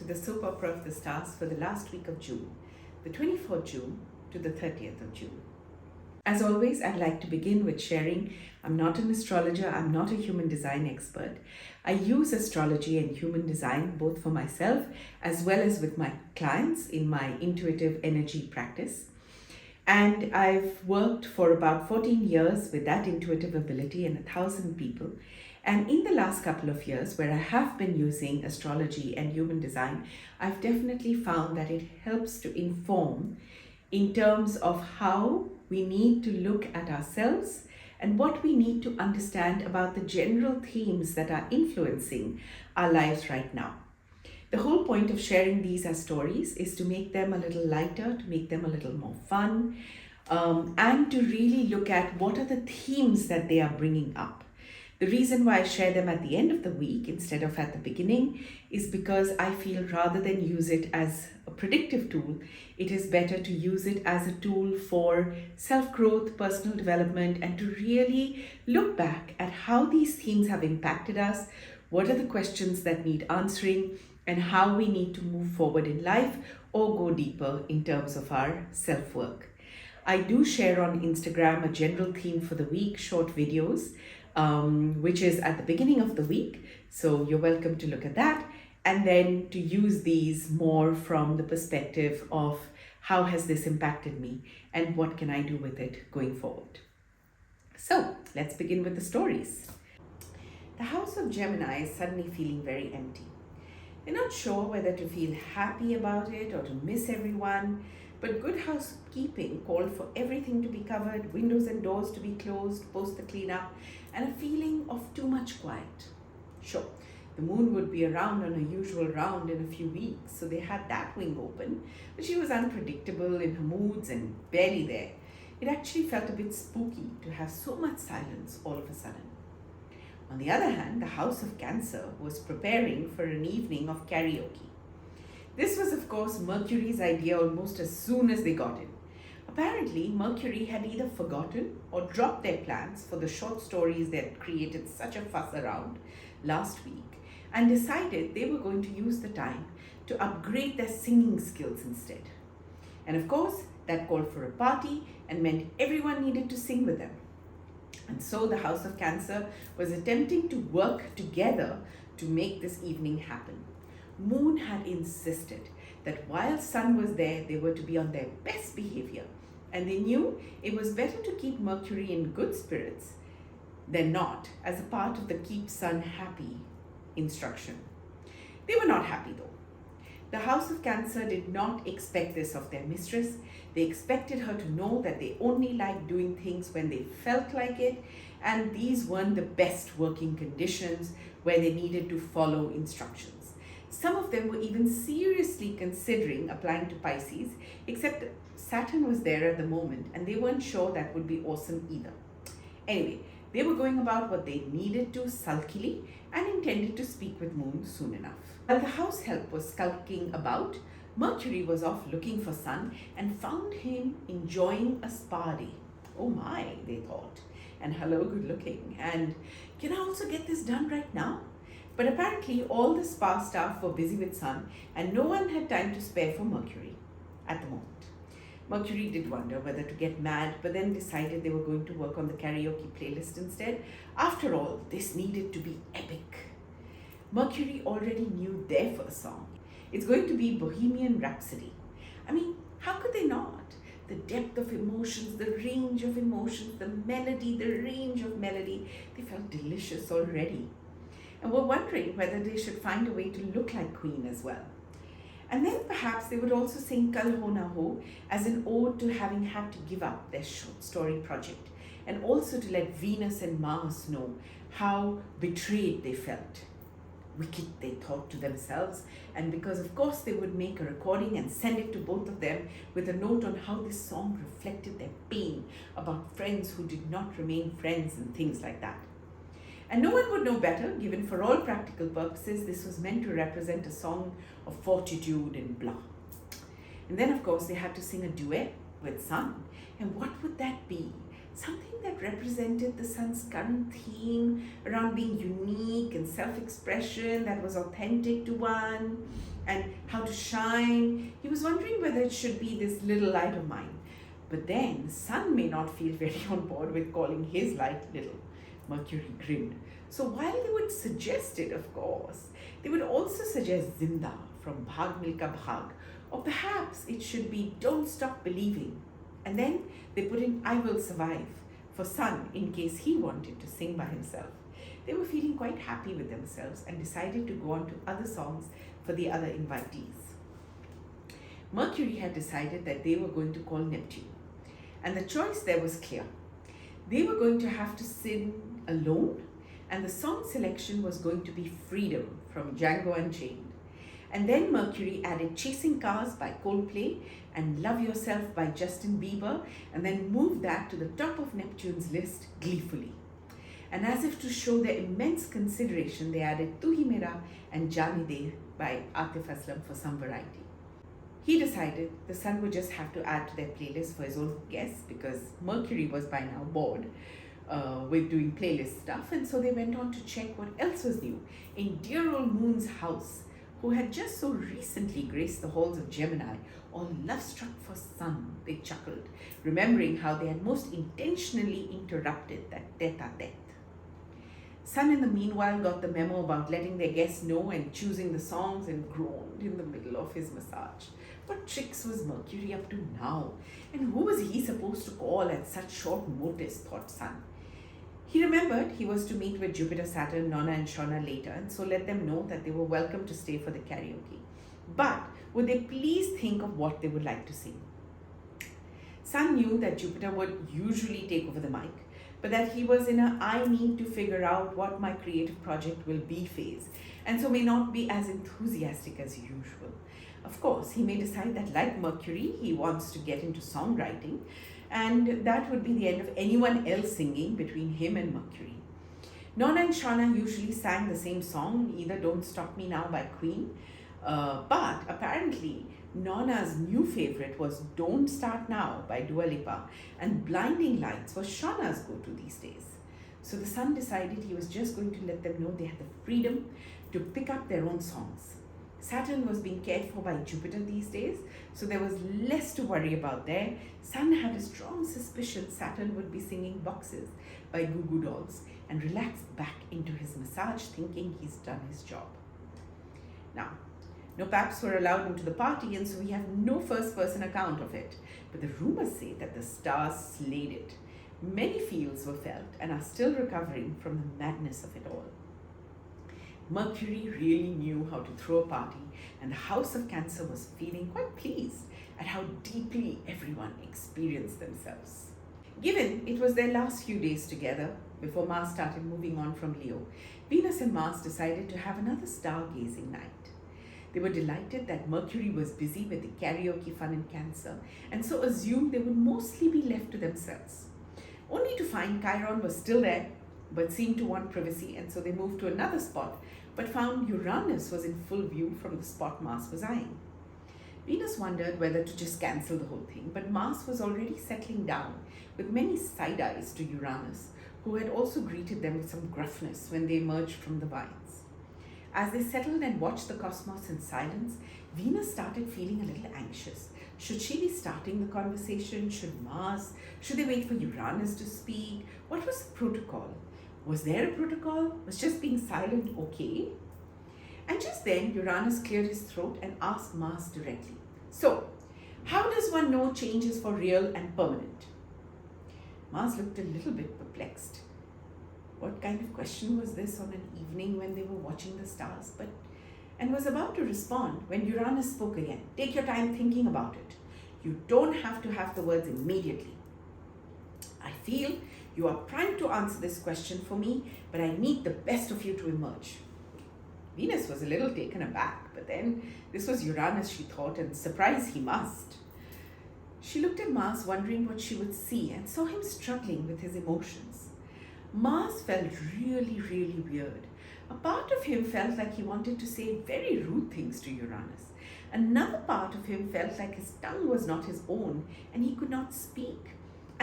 to the soap opera of the stars for the last week of June, the 24th June to the 30th of June. As always, I'd like to begin with sharing I'm not an astrologer, I'm not a human design expert. I use astrology and human design both for myself as well as with my clients in my intuitive energy practice. And I've worked for about 14 years with that intuitive ability and 1,000 people. And in the last couple of years, where I have been using astrology and human design, I've definitely found that it helps to inform in terms of how we need to look at ourselves and what we need to understand about the general themes that are influencing our lives right now. The whole point of sharing these as stories is to make them a little lighter, to make them a little more fun, and to really look at what are the themes that they are bringing up. The reason why I share them at the end of the week instead of at the beginning is because I feel rather than use it as a predictive tool, it is better to use it as a tool for self-growth, personal development, and to really look back at how these themes have impacted us, what are the questions that need answering, and how we need to move forward in life or go deeper in terms of our self-work. I do share on Instagram a general theme for the week, short videos, which is at the beginning of the week. So you're welcome to look at that and then to use these more from the perspective of how has this impacted me and what can I do with it going forward. So let's begin with the stories. The house of Gemini is suddenly feeling very empty. They're not sure whether to feel happy about it or to miss everyone, but good housekeeping called for everything to be covered, windows and doors to be closed, post the cleanup, and a feeling of too much quiet. Sure, the moon would be around on her usual round in a few weeks, so they had that wing open, but she was unpredictable in her moods and barely there. It actually felt a bit spooky to have so much silence all of a sudden. On the other hand, the house of Cancer was preparing for an evening of karaoke. This was, of course, Mercury's idea almost as soon as they got in. Apparently, Mercury had either forgotten or dropped their plans for the short stories that created such a fuss around last week and decided they were going to use the time to upgrade their singing skills instead. And of course, that called for a party and meant everyone needed to sing with them. And so the House of Cancer was attempting to work together to make this evening happen. Moon had insisted that while Sun was there, they were to be on their best behavior, and they knew it was better to keep Mercury in good spirits than not, as a part of the Keep Sun Happy instruction. They were not happy though. The House of Cancer did not expect this of their mistress. They expected her to know that they only liked doing things when they felt like it, and these weren't the best working conditions where they needed to follow instructions. Some of them were even seriously considering applying to Pisces, except Saturn was there at the moment and they weren't sure that would be awesome either. Anyway, they were going about what they needed to sulkily and intended to speak with Moon soon enough. While the house help was skulking about, Mercury was off looking for Sun and found him enjoying a spa day. Oh my, they thought. And hello, good looking. And can I also get this done right now? But apparently all the spa staff were busy with Sun and no one had time to spare for Mercury at the moment. Mercury did wonder whether to get mad, but then decided they were going to work on the karaoke playlist instead. After all, this needed to be epic. Mercury already knew their first song. It's going to be Bohemian Rhapsody. I mean, how could they not? The depth of emotions, the range of emotions, the melody, the range of melody, they felt delicious already. And were wondering whether they should find a way to look like Queen as well. And then perhaps they would also sing Kal Ho Na Ho as an ode to having had to give up their short story project, and also to let Venus and Mars know how betrayed they felt. Wicked, they thought to themselves, and because of course they would make a recording and send it to both of them with a note on how this song reflected their pain about friends who did not remain friends and things like that. And no one would know better, given for all practical purposes, this was meant to represent a song of fortitude and blah. And then, of course, they had to sing a duet with Sun. And what would that be? something that represented the sun's current theme around being unique and self-expression that was authentic to one and how to shine. He was wondering whether it should be this little light of mine. But then the sun may not feel very on board with calling his light little. Mercury grinned. So while they would suggest it, of course, they would also suggest Zinda from Bhag Milka Bhag, or perhaps it should be Don't Stop Believing. And then they put in I Will Survive for Sun in case he wanted to sing by himself. They were feeling quite happy with themselves and decided to go on to other songs for the other invitees. Mercury had decided that they were going to call Neptune, and the choice there was clear. They were going to have to sing alone, and the song selection was going to be Freedom from Django Unchained. And then Mercury added Chasing Cars by Coldplay and Love Yourself by Justin Bieber, and then moved that to the top of Neptune's list gleefully. And as if to show their immense consideration, they added Tu Hi Mera and Jaane De by Atif Aslam for some variety. He decided the sun would just have to add to their playlist for his own guests because Mercury was by now bored with doing playlist stuff, and so they went on to check what else was new in dear old Moon's house, who had just so recently graced the halls of Gemini, all love-struck for Sun, they chuckled, remembering how they had most intentionally interrupted that tete-a-tete. Sun, in the meanwhile, got the memo about letting their guests know and choosing the songs and groaned in the middle of his massage. What tricks was Mercury up to now? And who was he supposed to call at such short notice, thought Sun. He remembered he was to meet with Jupiter, Saturn, Nona and Shauna later, and so let them know that they were welcome to stay for the karaoke. But would they please think of what they would like to sing? Sun knew that Jupiter would usually take over the mic, but that he was in a I need to figure out what my creative project will be phase, and so may not be as enthusiastic as usual. Of course, he may decide that like Mercury, he wants to get into songwriting, and that would be the end of anyone else singing between him and Mercury. Nona and Shauna usually sang the same song, either Don't Stop Me Now by Queen, but apparently Nona's new favorite was Don't Start Now by Dua Lipa, and Blinding Lights was Shauna's go-to these days. So the sun decided he was just going to let them know they had the freedom to pick up their own songs. Saturn was being cared for by Jupiter these days, so there was less to worry about there. Sun had a strong suspicion Saturn would be singing Boxes by Goo Goo Dolls and relaxed back into his massage thinking he's done his job. Now, no paps were allowed into the party, and so we have no first-person account of it, but the rumors say that the stars slayed it. Many feels were felt and are still recovering from the madness of it all. Mercury really knew how to throw a party, and the House of Cancer was feeling quite pleased at how deeply everyone experienced themselves. Given it was their last few days together before Mars started moving on from Leo, Venus and Mars decided to have another stargazing night. They were delighted that Mercury was busy with the karaoke fun in Cancer, and so assumed they would mostly be left to themselves. Only to find Chiron was still there, but seemed to want privacy, and so they moved to another spot, but found Uranus was in full view from the spot Mars was eyeing. Venus wondered whether to just cancel the whole thing, but Mars was already settling down with many side eyes to Uranus, who had also greeted them with some gruffness when they emerged from the vines. As they settled and watched the cosmos in silence, Venus started feeling a little anxious. Should she be starting the conversation? Should they wait for Uranus to speak? What was the protocol? Was there a protocol? Was just being silent okay? And just then, Uranus cleared his throat and asked Mars directly, "So, how does one know change is for real and permanent?" Mars looked a little bit perplexed. What kind of question was this on an evening when they were watching the stars? And was about to respond when Uranus spoke again. "Take your time thinking about it. You don't have to have the words immediately. I feel you are primed to answer this question for me, but I need the best of you to emerge." Venus was a little taken aback, but then this was Uranus, she thought, and surprise he must. She looked at Mars, wondering what she would see, and saw him struggling with his emotions. Mars felt really, really weird. A part of him felt like he wanted to say very rude things to Uranus. Another part of him felt like his tongue was not his own and he could not speak.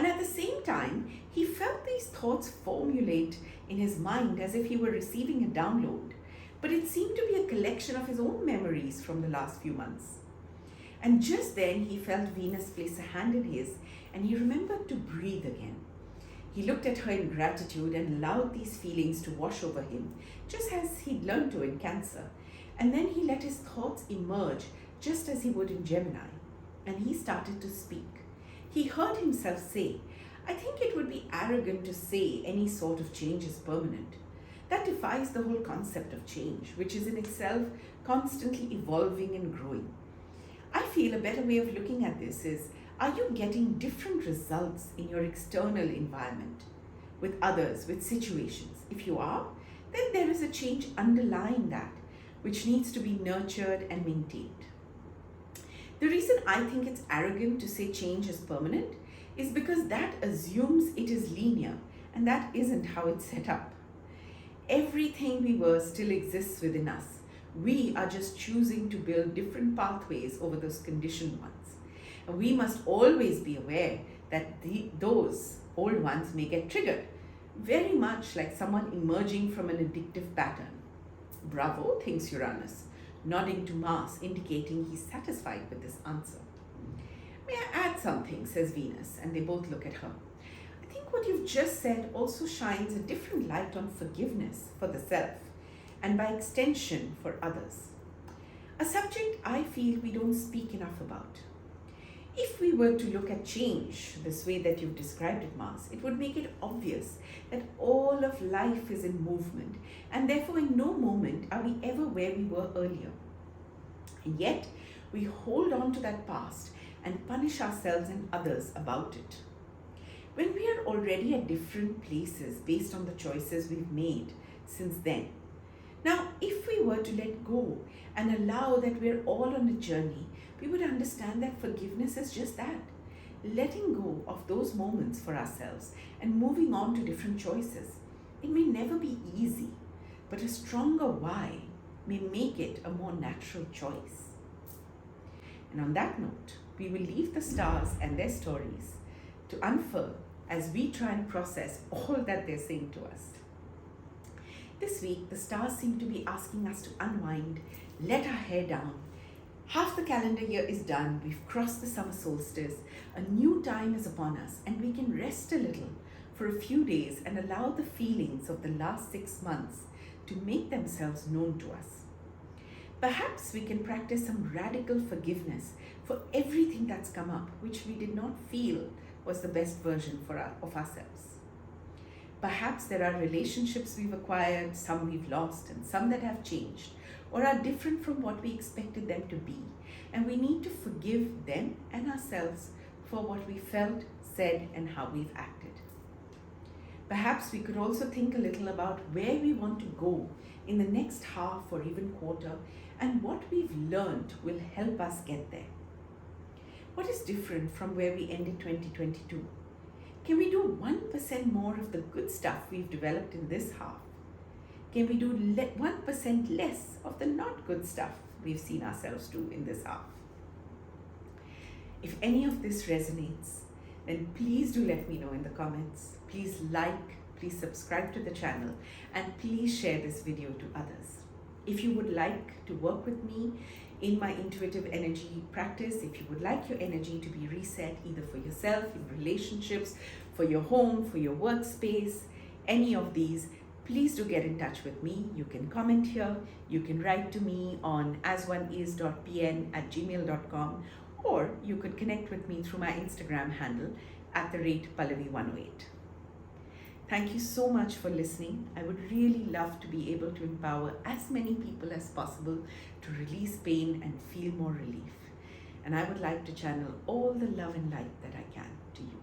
And at the same time, he felt these thoughts formulate in his mind as if he were receiving a download, but it seemed to be a collection of his own memories from the last few months. And just then he felt Venus place a hand in his, and he remembered to breathe again. He looked at her in gratitude and allowed these feelings to wash over him, just as he'd learned to in Cancer. And then he let his thoughts emerge just as he would in Gemini, and he started to speak. He heard himself say, "I think it would be arrogant to say any sort of change is permanent. That defies the whole concept of change, which is in itself constantly evolving and growing. I feel a better way of looking at this is, are you getting different results in your external environment, with others, with situations? If you are, then there is a change underlying that, which needs to be nurtured and maintained. The reason I think it's arrogant to say change is permanent is because that assumes it is linear, and that isn't how it's set up. Everything we were still exists within us. We are just choosing to build different pathways over those conditioned ones. And we must always be aware that those old ones may get triggered, very much like someone emerging from an addictive pattern. Bravo, thinks Uranus, nodding to Mars, indicating he's satisfied with this answer. May I add something, says Venus, and they both look at her. I think what you've just said also shines a different light on forgiveness for the self, and by extension for others. A subject I feel we don't speak enough about. If we were to look at change this way that you've described it, Mars, it would make it obvious that all of life is in movement, and therefore in no moment are we ever where we were earlier. And yet, we hold on to that past and punish ourselves and others about it. When we are already at different places based on the choices we've made since then. Now, if we were to let go and allow that we're all on a journey, we would understand that forgiveness is just that, letting go of those moments for ourselves and moving on to different choices. It may never be easy, but a stronger why may make it a more natural choice. And on that note, we will leave the stars and their stories to unfurl as we try and process all that they're saying to us. This week, the stars seem to be asking us to unwind, let our hair down. Half the calendar year is done, we've crossed the summer solstice, a new time is upon us, and we can rest a little for a few days and allow the feelings of the last 6 months to make themselves known to us. Perhaps we can practice some radical forgiveness for everything that's come up, which we did not feel was the best version of ourselves. Perhaps there are relationships we've acquired, some we've lost, and some that have changed or are different from what we expected them to be. And we need to forgive them and ourselves for what we felt, said, and how we've acted. Perhaps we could also think a little about where we want to go in the next half or even quarter, and what we've learned will help us get there. What is different from where we ended 2022? Can we do 1% more of the good stuff we've developed in this half? Can we do 1% less of the not good stuff we've seen ourselves do in this half? If any of this resonates, then please do let me know in the comments. Please like, please subscribe to the channel, and please share this video to others. If you would like to work with me in my intuitive energy practice, if you would like your energy to be reset either for yourself, in relationships, for your home, for your workspace, any of these, please do get in touch with me. You can comment here, you can write to me on asoneis.pn@gmail.com, or you could connect with me through my Instagram handle @Pallavi108. Thank you so much for listening. I would really love to be able to empower as many people as possible to release pain and feel more relief. And I would like to channel all the love and light that I can to you.